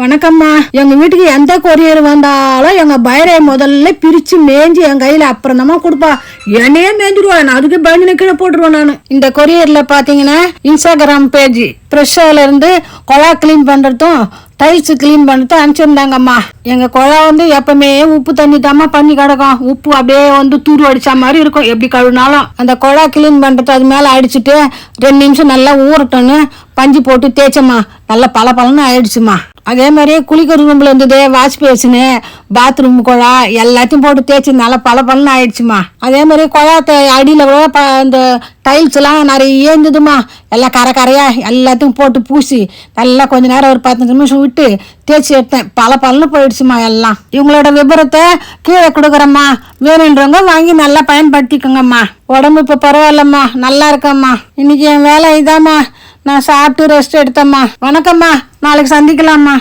வணக்கம்மா. எங்க வீட்டுக்கு எந்த கொரியர் வந்தாலும் எங்க பைரை முதல்ல பிரிச்சு மேய்ஞ்சி என் கையில அப்புறம் தான் கொடுப்பா. என்னையே மேய்ஞ்சிருவா. நான் அதுக்கு பயந்து கீழே போட்டுருவேன். நான் இந்த கொரியர்ல பாத்தீங்கன்னா இன்ஸ்டாகிராம் பேஜ் ஃப்ரெஷ்ஷால இருந்து குழா கிளீன் பண்றதும் டைல்ஸ் கிளீன் பண்ணிட்டு அனுப்பிச்சிருந்தாங்கம்மா. எங்க குழா எப்பவுமே உப்பு தண்ணி தாம்மா பண்ணி கிடக்கும். உப்பு அப்படியே தூரு அடிச்ச மாதிரி இருக்கும். எப்படி கழுவினாலும் அந்த குழா கிளீன் பண்றது அது மேல அடிச்சுட்டு 2 நிமிஷம் நல்லா ஊறட்டோன்னு பஞ்சு போட்டு தேய்ச்சம்மா. நல்லா பளபளன்னு ஆயிடுச்சுமா. அதே மாதிரி குளிக்கிற ரூம்ல இருந்தது வாஷ் பேசினு பாத்ரூம் குழா எல்லாத்தையும் போட்டு தேய்ச்சி நல்லா பளபளன்னு ஆயிடுச்சுமா. அதே மாதிரி குழா அடியில கூட இந்த டைல்ஸ் எல்லாம் நிறைய இருந்ததுமா. எல்லாம் கரையா எல்லாத்தையும் போட்டு பூசி நல்லா கொஞ்ச நேரம் ஒரு 15 நிமிஷம் விட்டு தேய்ச்சி எடுத்தேன். பளபளன்னு போயிடுச்சுமா. எல்லாம் இவங்களோட விபரத்தை கீழே கொடுக்குறம்மா. வேணுன்றவங்க வாங்கி நல்லா பயன்படுத்திக்கோங்கம்மா. உடம்பு இப்போ பரவாயில்லம்மா, நல்லா இருக்கம்மா. இன்னைக்கு என் வேலை இதாம்மா. நான் சாப்பிட்டு ரெஸ்ட் எடுத்தம்மா. வணக்கம்மா, நாளைக்கு சந்திக்கலாம்மா.